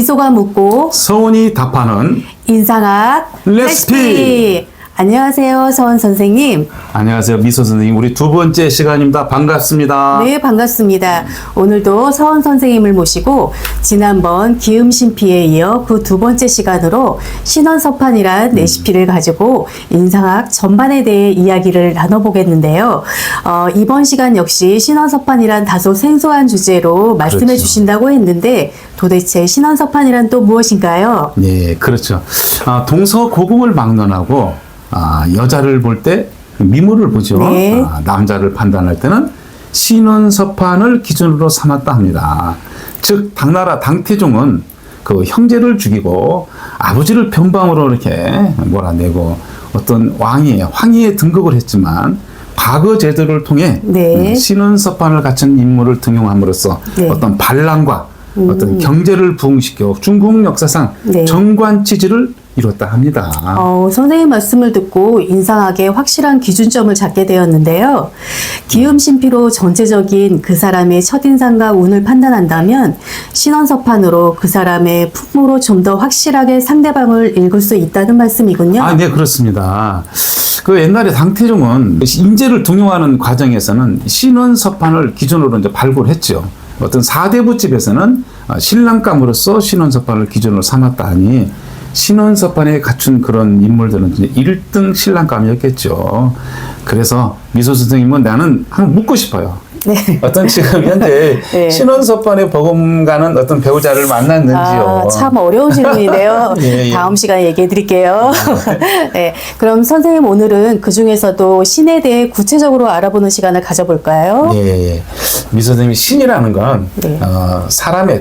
미소가 묻고 서원이 답하는 인상학 레시피. 안녕하세요, 서원 선생님. 안녕하세요, 미소 선생님. 우리 두 번째 시간입니다. 반갑습니다. 네, 반갑습니다. 오늘도 서원 선생님을 모시고 지난번 기음신피에 이어 그 두 번째 시간으로 신원서판이란 레시피를 가지고 인상학 전반에 대해 이야기를 나눠보겠는데요. 이번 시간 역시 신원서판이란 다소 생소한 주제로 말씀해 그렇죠. 주신다고 했는데 도대체 신원서판이란 또 무엇인가요? 네, 그렇죠. 동서고금을 막론하고 여자를 볼 때 미모를 보죠. 네. 남자를 판단할 때는 신원서판을 기준으로 삼았다 합니다. 즉 당나라 당태종은 그 형제를 죽이고 아버지를 변방으로 이렇게 몰아내고 어떤 황희에 등극을 했지만 과거 제도를 통해 네. 신원서판을 갖춘 인물을 등용함으로써 네. 어떤 반란과 어떤 경제를 부흥시켜 중국 역사상 네. 정관 취지를 이뤘다 합니다. 선생님 말씀을 듣고 인상하게 확실한 기준점을 잡게 되었는데요. 기음신피로 전체적인 그 사람의 첫인상과 운을 판단한다면 신원서판으로 그 사람의 풍모로 좀 더 확실하게 상대방을 읽을 수 있다는 말씀이군요. 네, 그렇습니다. 그 옛날에 당태종은 인재를 등용하는 과정에서는 신원서판을 기준으로 이제 발굴했죠. 어떤 사대부집에서는 신랑감으로서 신원서판을 기준으로 삼았다 하니 신원서판에 갖춘 그런 인물들은 이제 1등 신랑감이었겠죠. 그래서 미소 선생님은 나는 한번 묻고 싶어요. 네. 어떤 지금 현재 네. 신원서판에 버금가는 어떤 배우자를 만났는지요. 참 어려운 질문이네요. 예. 다음 시간에 얘기해 드릴게요. 네. 그럼 선생님 오늘은 그 중에서도 신에 대해 구체적으로 알아보는 시간을 가져볼까요? 예. 미 선생님이 신이라는 건 네.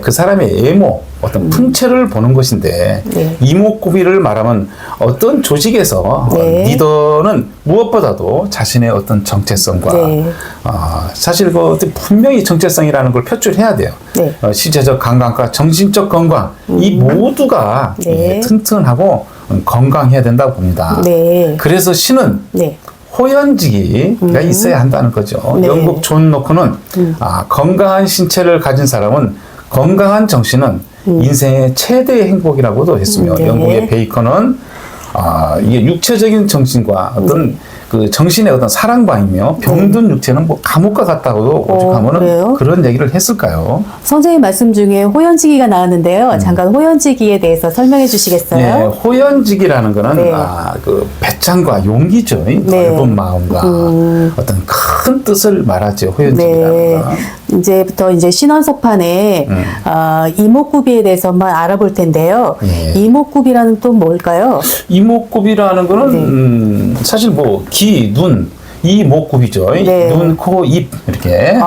그 사람의 외모, 어떤 풍채를 보는 것인데 네. 이목구비를 말하면 어떤 조직에서 네. 리더는 무엇보다도 자신의 어떤 정체성과 네. 사실 그 분명히 정체성이라는 걸 표출해야 돼요. 네. 신체적 건강과 정신적 건강 이 모두가 네. 튼튼하고 건강해야 된다고 봅니다. 네. 그래서 신은 네. 호연지기가 있어야 한다는 거죠. 네. 영국 존 노크는 건강한 신체를 가진 사람은 건강한 정신은 인생의 최대의 행복이라고도 했으며 네. 영국의 베이컨은 이게 육체적인 정신과 어떤 그 정신의 어떤 사랑방이며 병든 육체는 뭐 감옥과 같다고도 오죽하면은 그래요? 그런 얘기를 했을까요? 선생님 말씀 중에 호연지기가 나왔는데요. 잠깐 호연지기에 대해서 설명해 예, 주시겠어요? 호연지기라는 거는 네. 그 배짱과 용기죠. 이 네. 넓은 마음과 어떤 큰 뜻을 말하죠. 호연지기라는 네. 거. 이제부터 이제 신원서판에 이목구비에 대해서 한번 알아볼 텐데요. 예. 이목구비라는 또 뭘까요? 이목구비라는 거는 사실 뭐 귀, 눈, 이목구비죠. 네. 눈, 코, 입 이렇게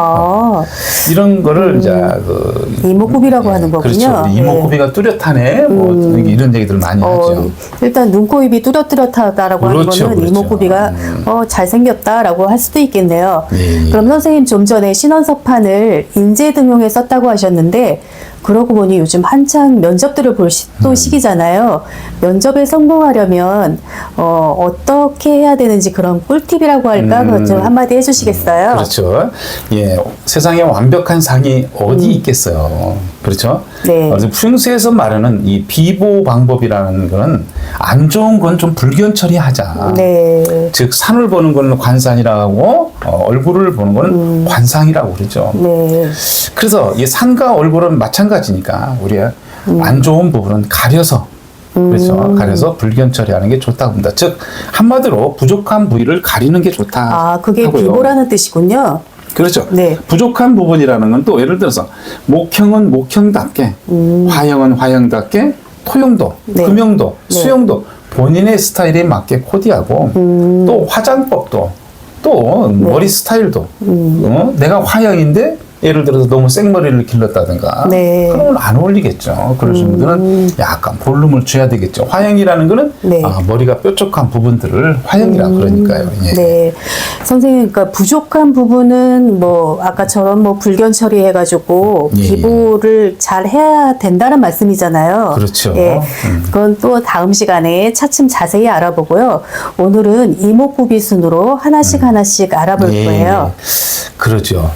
이런 거를 이제 이목구비라고 하는 거군요. 그렇죠. 우리 이목구비가 뚜렷하네. 뭐 이런 얘기들 많이 하죠. 일단 눈, 코, 입이 뚜렷뚜렷하다라고 하는 그렇죠, 거는 그렇죠. 이목구비가 잘생겼다라고 할 수도 있겠네요. 예. 그럼 선생님 좀 전에 신원서판을 인재 등용에 썼다고 하셨는데 그러고 보니 요즘 한창 면접들을 볼 또 시기잖아요. 면접에 성공하려면 어떻게 해야 되는지 그런 꿀팁이라고 할까? 그것 좀 한마디 해주시겠어요? 그렇죠. 예, 세상에 완벽한 상이 어디 있겠어요. 그렇죠. 네. 그래서 풍수에서 말하는 이 비보 방법이라는 거는 안 좋은 건 좀 불견 처리하자. 네. 즉 산을 보는 거는 관산이라고 얼굴을 보는 거는 관상이라고 그러죠. 네. 그래서 이 산과 얼굴은 마찬가지니까 우리가 안 좋은 부분은 가려서 그렇죠. 가려서 불견 처리하는 게 좋다고 봅니다. 즉 한마디로 부족한 부위를 가리는 게 좋다. 그게 하고요. 비보라는 뜻이군요. 그렇죠. 네. 부족한 부분이라는 건 또 예를 들어서 목형은 목형답게, 화형은 화형답게, 토형도, 네. 금형도, 네. 수형도 본인의 스타일에 맞게 코디하고 또 화장법도 또 머리 스타일도 내가 화형인데 예를 들어서 너무 생머리를 길렀다든가 네. 그러면 안 어울리겠죠. 그러신 분들은 약간 볼륨을 줘야 되겠죠. 화형이라는 거는 네. 머리가 뾰족한 부분들을 화형이라 그러니까요. 예. 네. 선생님, 그러니까 부족한 부분은 뭐 아까처럼 뭐 불견 처리해가지고 예. 기부를 잘 해야 된다는 말씀이잖아요. 그렇죠. 예. 그건 또 다음 시간에 차츰 자세히 알아보고요. 오늘은 이목구비 순으로 하나씩 하나씩 알아볼 예. 거예요. 그러죠.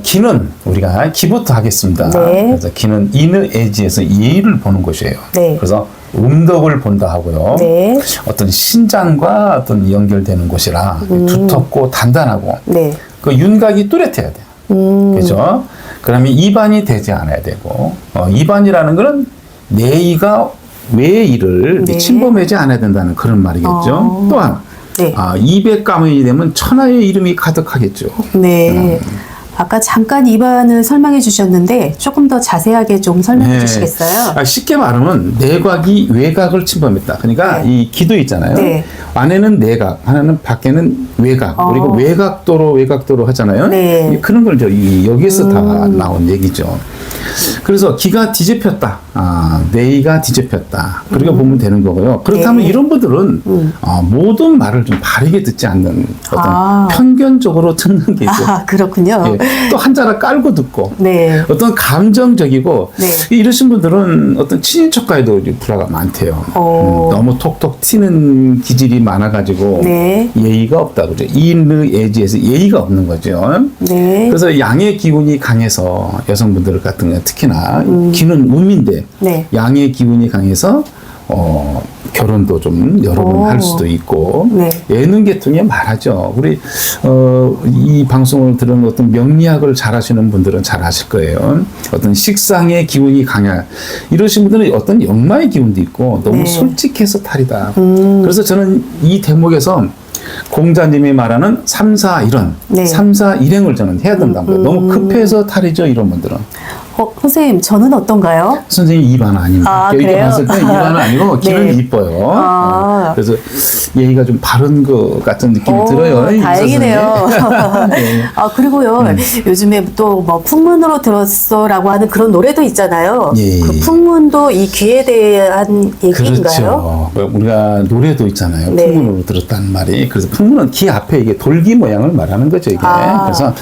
기는 우리가 기부터 하겠습니다. 네. 그래서 기는 인의지에서 예의를 보는 것이에요. 네. 그래서 음덕을 본다 하고요. 네. 어떤 신장과 어떤 연결되는 곳이라 두텁고 단단하고 네. 그 윤곽이 뚜렷해야 돼요. 그죠? 그러면 이반이 되지 않아야 되고 이반이라는 거는 내의가 외의를 네. 침범하지 않아야 된다는 그런 말이겠죠. 또한 네. 200가문이 되면 천하의 이름이 가득하겠죠. 네. 아까 잠깐 입안을 설명해 주셨는데 조금 더 자세하게 좀 설명해 네. 주시겠어요? 쉽게 말하면 내곽이 외곽을 침범했다. 그러니까 네. 이 기도 있잖아요. 네. 안에는 내곽, 하나는 밖에는 외곽. 그리고 외곽도로 하잖아요. 네. 그런 걸 여기에서 다 나온 얘기죠. 그래서 기가 뒤집혔다. 내의가 뒤집혔다. 그렇게 보면 되는 거고요. 그렇다면 네. 이런 분들은 모든 말을 좀 바르게 듣지 않는 어떤 편견적으로 듣는 게 있고 그렇군요. 또 한자를 깔고 듣고 네. 어떤 감정적이고 네. 이러신 분들은 어떤 친인척과에도 불화가 많대요. 너무 톡톡 튀는 기질이 많아가지고 네. 예의가 없다 그죠. 인의지에서 예의가 없는 거죠. 네. 그래서 양의 기운이 강해서 여성분들 같은 경우는 특히나 기는 음인데 네. 양의 기운이 강해서 결혼도 좀 여러 번 할 수도 있고 네. 예능 계통에 말하죠. 우리 이 방송을 들은 어떤 명리학을 잘 하시는 분들은 잘 아실 거예요. 어떤 식상의 기운이 강한 이러신 분들은 어떤 역마의 기운도 있고 너무 네. 솔직해서 탈이다. 그래서 저는 이 대목에서 공자님이 말하는 3, 4, 일원, 네. 3, 4, 일행을 저는 해야 된다는 거예요. 너무 급해서 탈이죠, 이런 분들은. 선생님, 저는 어떤가요? 선생님 입안 아닙니다. 이렇게 그래요? 봤을 때 입안은 아니고 귀는 네. 이뻐요. 그래서 예의가 좀 바른 것 같은 느낌이 들어요. 이 다행이네요. 네. 그리고요, 요즘에 또 뭐 풍문으로 들었어라고 하는 그런 노래도 있잖아요. 예. 그 풍문도 이 귀에 대한 얘기인가요? 그렇죠. 우리가 노래도 있잖아요. 네. 풍문으로 들었다는 말이. 그래서 풍문은 귀 앞에 이게 돌기 모양을 말하는 거죠, 이게. 그래서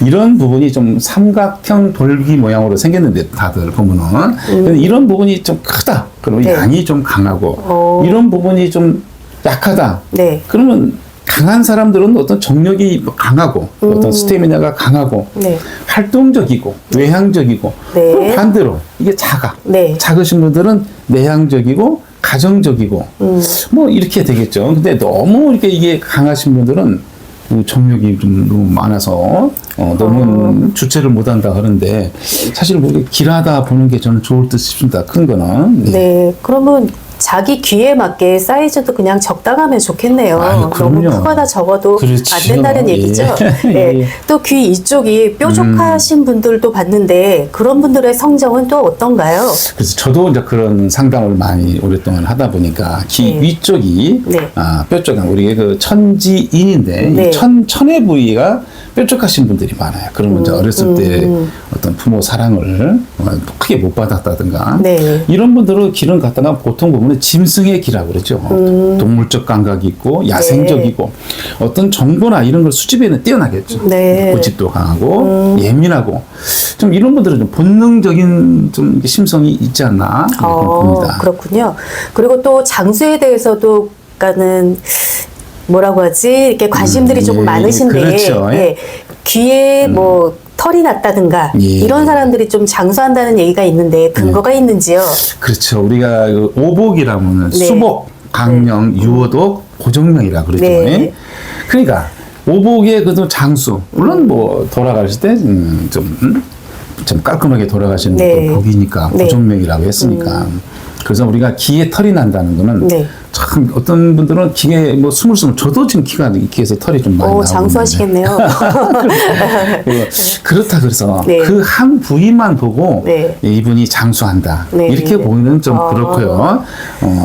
이런 부분이 좀 삼각형 돌기 모양으로 생겼는데 다들 보면은 근데 이런 부분이 좀 크다. 그러면 네. 양이 좀 강하고 이런 부분이 좀 약하다. 네. 그러면 강한 사람들은 어떤 정력이 강하고 어떤 스태미나가 강하고 네. 활동적이고 외향적이고 네. 그럼 반대로 이게 작아. 네. 작으신 분들은 내향적이고 가정적이고 뭐 이렇게 되겠죠. 근데 너무 이렇게 이게 강하신 분들은 정력이 좀 너무 많아서 너무 주체를 못한다 하는데 사실 뭐 길하다 보는 게 저는 좋을 듯 싶습니다. 큰 거는. 네. 그러면 자기 귀에 맞게 사이즈도 그냥 적당하면 좋겠네요. 그럼요. 너무 크거나 적어도 그렇죠. 안 된다는 얘기죠. 네. 예. 또 귀 이쪽이 뾰족하신 분들도 봤는데 그런 분들의 성적은 또 어떤가요? 그래서 저도 이제 그런 상담을 많이 오랫동안 하다 보니까 귀 네. 위쪽이 네. 뾰족한 우리 그 천지인인데 네. 이 천의 부위가 뾰족하신 분들이 많아요. 그러면 이제 어렸을 때 어떤 부모 사랑을 크게 못 받았다든가 네. 이런 분들은 귀를 갖다가 보통 보면 짐승의 귀라고 그러죠. 동물적 감각이 있고 야생적이고 어떤 정보나 이런 걸 수집에는 뛰어나겠죠. 네. 고집도 강하고 예민하고 좀 이런 분들은 좀 본능적인 좀 이렇게 심성이 있지 않나 이렇게 봅니다. 그렇군요. 그리고 또 장수에 대해서도 약간은 뭐라고 하지? 이렇게 관심들이 조금 많으신데 그렇죠. 예. 귀에 뭐 털이 났다든가 예. 이런 사람들이 좀 장수한다는 얘기가 있는데 근거가 있는지요? 그렇죠. 우리가 그 오복이라면 네. 수복, 강령, 유어독, 고정명이라 그러죠. 네. 그러니까 오복의 그 장수 물론 뭐 돌아가실 때 좀 깔끔하게 돌아가시는 네. 것도 복이니까 네. 고정명이라고 했으니까. 그래서 우리가 귀에 털이 난다는 거는 네. 참 어떤 분들은 귀에 뭐 스물스물 저도 지금 귀에서 털이 좀 많이 나오고 장수하시겠네요. 그렇다 그래서 네. 그 한 부위만 보고 네. 이분이 장수한다 네. 이렇게 보이는 좀 그렇고요.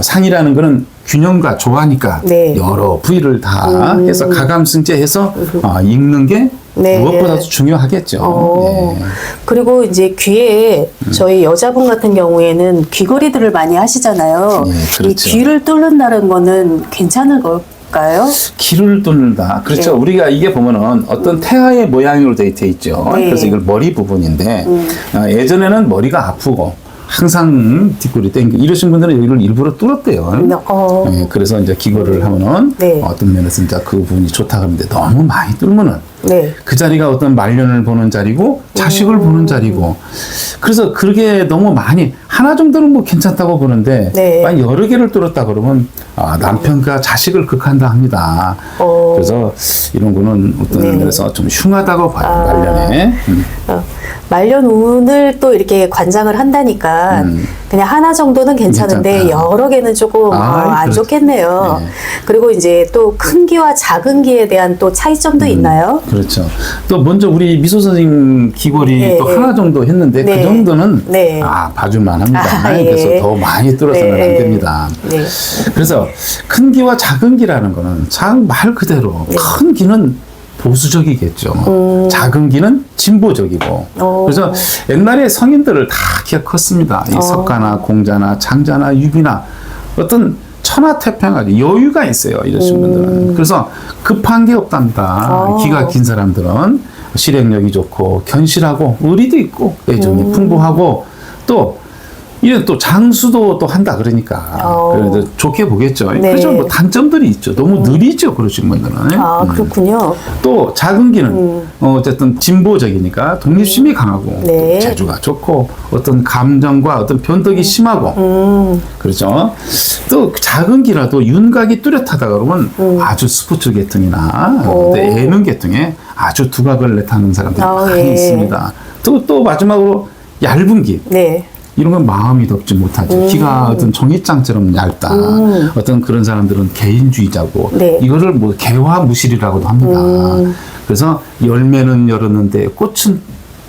상이라는 거는 균형과 조화니까 네. 여러 부위를 다 해서 가감승제해서 읽는 게 네. 무엇보다도 중요하겠죠. 네. 그리고 이제 귀에 저희 여자분 같은 경우에는 귀걸이들을 많이 하시잖아요. 네, 이 그렇죠. 귀를 뚫는다는 거는 괜찮은 걸까요? 귀를 뚫는다. 그렇죠. 네. 우리가 이게 보면은 어떤 태아의 모양으로 돼 있죠. 네. 그래서 이걸 머리 부분인데 예전에는 머리가 아프고 항상 뒷골이 땡겨 이러신 분들은 여기를 일부러 뚫었대요. 네, 그래서 이제 기거를 하면은 네. 어떤 면에서 이제 그 부분이 좋다 그러는데 너무 많이 뚫으면은 네. 그 자리가 어떤 말년을 보는 자리고 자식을 보는 자리고 그래서 그게 너무 많이 하나 정도는 뭐 괜찮다고 보는데 네. 만약 여러 개를 뚫었다 그러면 남편과 자식을 극한다 합니다. 그래서 이런 거는 어떤 네. 면에서 좀 흉하다고 봐요. 말년에. 말년 운을 또 이렇게 관장을 한다니까 그냥 하나 정도는 괜찮은데 괜찮다. 여러 개는 조금 안 그렇죠. 좋겠네요. 네. 그리고 이제 또 큰 기와 작은 기에 대한 또 차이점도 있나요? 그렇죠. 또 먼저 우리 미소 선생님 귀걸이 네, 또 네. 하나 정도 했는데 네. 그 정도는 네. 봐줄만 합니다. 예. 그래서 더 많이 뚫어서는 안 됩니다. 네. 그래서 큰 기와 작은 기라는 거는 참 말 그대로 네. 큰 기는 보수적이겠죠. 작은 기는 진보적이고. 그래서 옛날에 성인들을 다 기가 컸습니다. 이 석가나 공자나 장자나 유비나 어떤 천하태평하게 여유가 있어요. 이러신 분들은. 그래서 급한 게 없답니다. 기가 긴 사람들은 실행력이 좋고 견실하고 의리도 있고 애정이 풍부하고 또 이런 또 장수도 또 한다 그러니까 그래도 좋게 보겠죠. 네. 그렇죠. 뭐 단점들이 있죠. 너무 느리죠. 그러신 분들은. 그렇군요. 또 작은 기는 어쨌든 진보적이니까 독립심이 강하고 네. 재주가 좋고 어떤 감정과 어떤 변덕이 심하고 그렇죠. 또 작은 기라도 윤곽이 뚜렷하다 그러면 아주 스포츠 계통이나 예능 계통에 아주 두각을 내타는 사람들이 많이 예. 있습니다. 또 마지막으로 얇은 기. 네. 이런 건 마음이 덥지 못하죠. 기가 어떤 종이장처럼 얇다. 어떤 그런 사람들은 개인주의자고 네. 이거를 뭐 개화무실이라고도 합니다. 그래서 열매는 열었는데 꽃은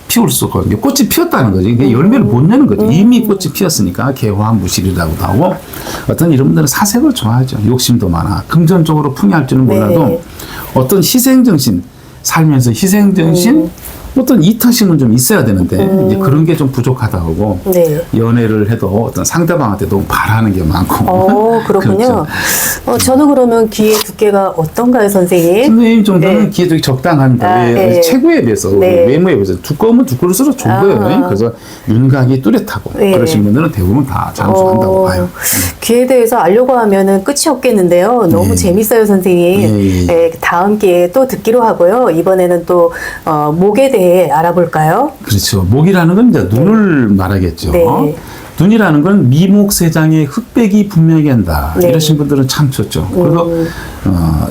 피울 수가 없는 게 꽃이 피었다는 거지. 이게 열매를 못 내는 거죠. 이미 꽃이 피었으니까 개화무실이라고도 하고 어떤 이런 분들은 사색을 좋아하죠. 욕심도 많아. 금전적으로 풍요할 줄은 몰라도 네. 어떤 희생정신 살면서 희생정신 어떤 이타심은 좀 있어야 되는데 이제 그런 게 좀 부족하다 하고 네. 연애를 해도 어떤 상대방한테 너무 바라는 게 많고 그렇군요. 그렇죠. 저는 그러면 귀의 두께가 어떤가요, 선생님? 선생님 정도는 네. 기회적이 적당합니다. 네. 체구에 비해서 네. 외모에 비해서 두꺼우면 두꺼울수록 좋은 거예요. 그래서 윤곽이 뚜렷하고 네. 그러신 분들은 대부분 다 장수한다고 봐요. 귀에 대해서 알려고 하면은 끝이 없겠는데요. 너무 재밌어요, 선생님. 예. 다음 기회에 또 듣기로 하고요. 이번에는 또 목에 대해 알아볼까요? 그렇죠. 목이라는 건 이제 눈을 말하겠죠. 네. 눈이라는 건 미목세장에 흑백이 분명히 한다. 네. 이러신 분들은 참 좋죠. 그리고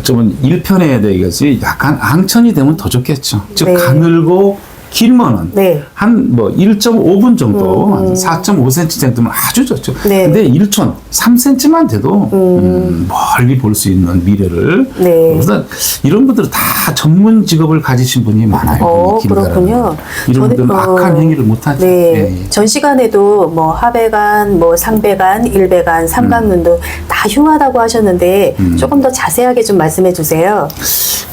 좀 일편에 대해서 약간 앙천이 되면 더 좋겠죠. 즉 네. 가늘고 길면은 네. 한 뭐 1.5분 정도, 한 4.5cm 정도면 아주 좋죠. 네. 근데 1촌 3cm만 돼도 멀리 볼 수 있는 미래를. 네. 그래서 이런 분들은 다 전문 직업을 가지신 분이 많아요. 그렇군요. 이런 분들은 악한 행위를 못하죠. 네. 예. 전 시간에도 뭐 하배간, 뭐 상배간, 일배간, 삼각눈도 다 흉하다고 하셨는데 조금 더 자세하게 좀 말씀해 주세요.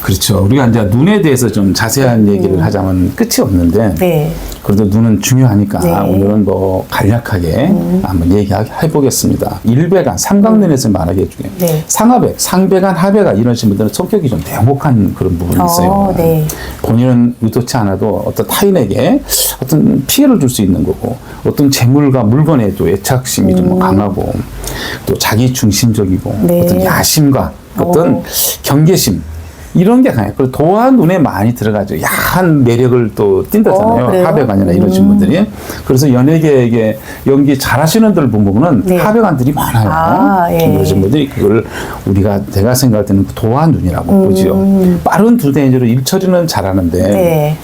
그렇죠. 우리가 이제 눈에 대해서 좀 자세한 얘기를 하자면 끝이 없는데 네. 그래도 눈은 중요하니까 네. 오늘은 뭐 간략하게 한번 얘기해 보겠습니다. 일배간, 삼각눈에서 말하게 중에 네. 상하배, 상배간, 하배가 이러신 분들은 성격이 좀 대목한 그런 부분이 있어요. 네. 본인은 의도치 않아도 어떤 타인에게 어떤 피해를 줄 수 있는 거고 어떤 재물과 물건에 또 애착심이 좀 강하고 또 자기 중심적이고 네. 어떤 야심과 어떤 경계심 이런 게 강해요. 그리고 도화 눈에 많이 들어가죠. 야한 매력을 또 띈다잖아요. 그래요? 하백안이나 이러신 분들이. 그래서 연예계에 연기 잘하시는 분들 보면은 네. 하백안들이 많아요. 예. 이러신 분들이 그걸 제가 생각할 때는 도화 눈이라고 보지요. 빠른 두대인으로 일처리는 잘하는데 네.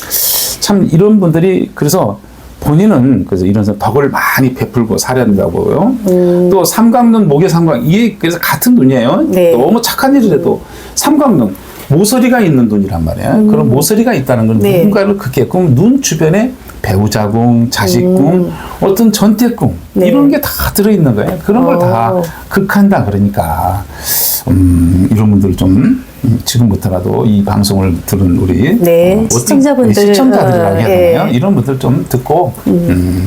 참 이런 분들이 그래서 본인은 그래서 이런 덕을 많이 베풀고 살아야 된다고요. 또 삼각눈, 목의 삼각 이게 그래서 같은 눈이에요. 네. 너무 착한 일을 해도 삼각눈 모서리가 있는 눈이란 말이에요. 그런 모서리가 있다는 건 네. 누군가를 그게끔 눈 주변에 배우자궁, 자식궁, 어떤 전태궁 네. 이런 게 다 들어있는 거예요. 그런 걸 다 극한다 그러니까 이런 분들 좀 지금부터라도 이 방송을 들은 우리 네, 시청자분들, 시청자들이라고 해야 되나요? 예. 이런 분들 좀 듣고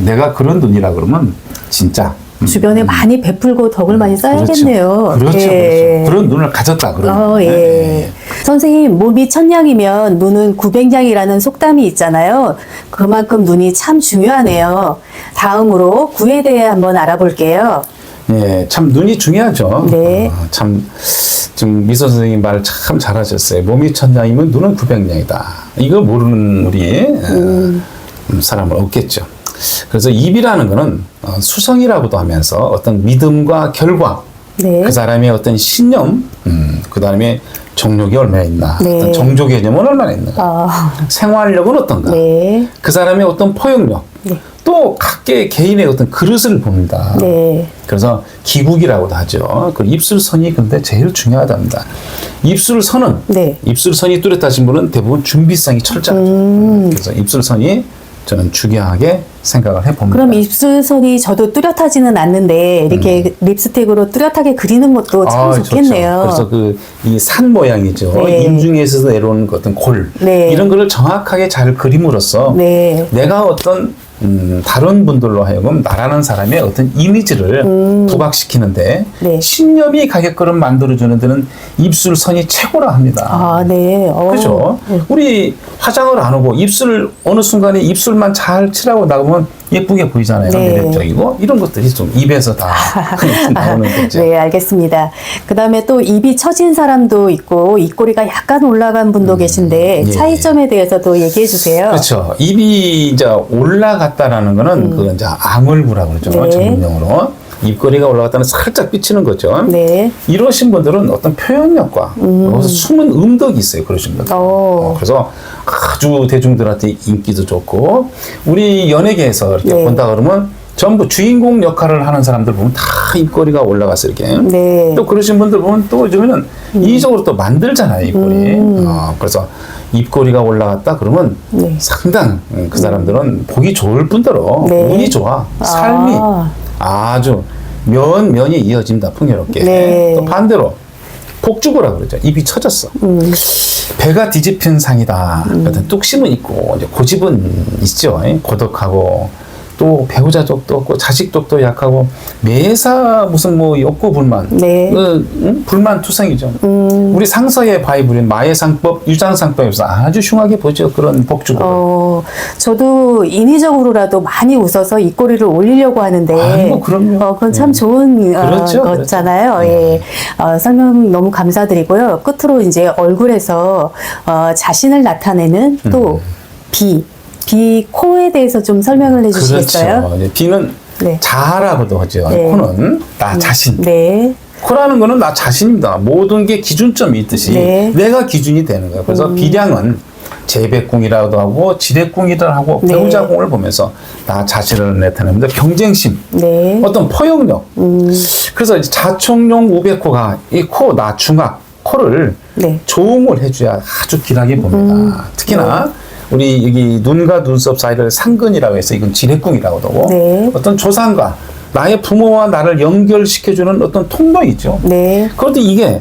내가 그런 눈이라 그러면 진짜 주변에 많이 베풀고 덕을 많이 쌓야겠네요. 그렇죠. 예. 그렇죠. 그런 눈을 가졌다 그러면. 예. 선생님, 몸이 천냥이면 눈은 구백냥이라는 속담이 있잖아요. 그만큼 눈이 참 중요하네요. 다음으로 구에 대해 한번 알아볼게요. 예, 참 눈이 중요하죠. 네. 참 지금 미소 선생님 말 참 잘하셨어요. 몸이 천냥이면 눈은 900냥이다. 이거 모르는 우리 사람은 없겠죠. 그래서 입이라는 거는 수성이라고도 하면서 어떤 믿음과 결과, 네. 그 사람의 어떤 신념, 그 다음에 정욕이 얼마나 있나, 네. 어떤 정조 개념은 얼마나 있는가, 생활력은 어떤가, 네. 그 사람의 어떤 포용력, 네. 또 각계 개인의 어떤 그릇을 봅니다. 네. 그래서 기국이라고도 하죠. 그 입술선이 근데 제일 중요하답니다. 입술선은 네. 입술선이 뚜렷하신 분은 대부분 준비성이 철저하죠. 그래서 입술선이 저는 중요하게 생각을 해봅니다. 그럼 입술선이 저도 뚜렷하지는 않는데 이렇게 립스틱으로 뚜렷하게 그리는 것도 참 좋겠네요. 좋죠. 그래서 이 산 모양이죠. 네. 인중에서 내려오는 그 어떤 골 네. 이런 거를 정확하게 잘 그림으로써 네. 내가 어떤 다른 분들로 하여금 나라는 사람의 어떤 이미지를 부각시키는데 네. 신념이 가게걸음 만들어주는 데는 입술선이 최고라 합니다. 아, 네. 그죠? 우리 화장을 안 하고 입술 어느 순간에 입술만 잘 칠하고 나가면 예쁘게 보이잖아요. 네. 매력적이고 이런 것들이 좀 입에서 다 나오는 거죠. 네, 알겠습니다. 그 다음에 또 입이 처진 사람도 있고 입꼬리가 약간 올라간 분도 계신데 예. 차이점에 대해서도 얘기해 주세요. 그렇죠. 입이 이제 올라갔다라는 거는 그 이제 앙얼부라고 그러죠. 네. 전문용어로. 입꼬리가 올라갔다는 살짝 삐치는 거죠. 네. 이러신 분들은 어떤 표현력과 그래서 숨은 음덕이 있어요. 그러신 분들. 그래서 아주 대중들한테 인기도 좋고 우리 연예계에서 이렇게 네. 본다 그러면 전부 주인공 역할을 하는 사람들 보면 다 입꼬리가 올라가서 이렇게 네. 또 그러신 분들 보면 또 요즘에는 이의적으로 또 만들잖아요. 입꼬리. 그래서 입꼬리가 올라갔다 그러면 네. 상당 그 사람들은 보기 좋을 뿐더러 네. 운이 좋아. 삶이 아주 면이 이어진다. 풍요롭게. 네. 또 반대로 폭주고라 그러죠. 입이 처졌어. 배가 뒤집힌 상이다. 어떤 뚝심은 있고 이제 고집은 있죠. 고독하고 또 배우자 쪽도 없고 자식 쪽도 약하고 매사 무슨 뭐 욕구 불만, 네. 불만투성이죠. 우리 상서의 바이블인 마예상법, 유장상법에서 아주 흉하게 보죠. 그런 복주고. 저도 인위적으로라도 많이 웃어서 입꼬리를 올리려고 하는데 아이고, 그럼요. 그건 참 좋은 그렇죠, 거잖아요. 그렇죠. 예. 설명 너무 감사드리고요. 끝으로 이제 얼굴에서 자신을 나타내는 또 비 코에 대해서 좀 설명을 해주시겠어요? 그렇죠. 비는 네. 자아라고도 하죠. 네. 코는 나 자신. 네. 코라는 거는 나 자신입니다. 모든 게 기준점이 있듯이 네. 내가 기준이 되는 거예요. 그래서 비량은 재배궁이라고도 하고 지대궁이라고 하고 네. 배우자궁을 보면서 나 자신을 나타냅니다. 경쟁심, 네. 어떤 포용력. 그래서 자총용 우백코가 이 코 나중악 코를 네. 조응을 해줘야 아주 길하게 봅니다. 특히나 우리 여기 눈과 눈썹 사이를 상근이라고 해서 이건 지뢰궁이라고도 하고 네. 어떤 조상과 나의 부모와 나를 연결시켜주는 어떤 통로이죠. 네. 그런데 이게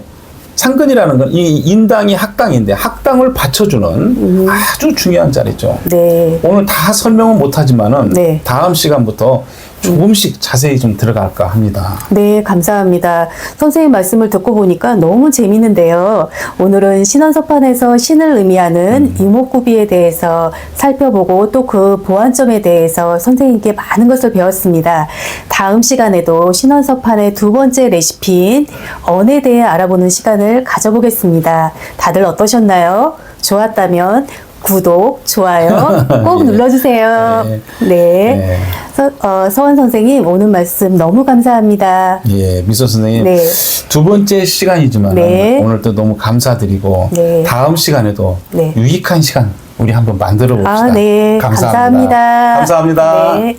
상근이라는 건 이 인당이 학당인데 학당을 받쳐주는 아주 중요한 자리죠. 네. 오늘 다 설명은 못하지만은 네. 다음 시간부터 조금씩 자세히 좀 들어갈까 합니다. 네, 감사합니다. 선생님 말씀을 듣고 보니까 너무 재미있는데요. 오늘은 신원서판에서 신을 의미하는 이목구비에 대해서 살펴보고 또 그 보완점에 대해서 선생님께 많은 것을 배웠습니다. 다음 시간에도 신원서판의 두 번째 레시피인 언에 대해 알아보는 시간을 가져보겠습니다. 다들 어떠셨나요? 좋았다면 구독, 좋아요 꼭 눌러주세요. 네. 네. 서원 선생님 오늘 말씀 너무 감사합니다. 예, 미소 선생님. 네. 두 번째 시간이지만 네. 오늘도 너무 감사드리고 네. 다음 시간에도 네. 유익한 시간 우리 한번 만들어 봅시다. 네. 감사합니다. 감사합니다. 감사합니다. 네.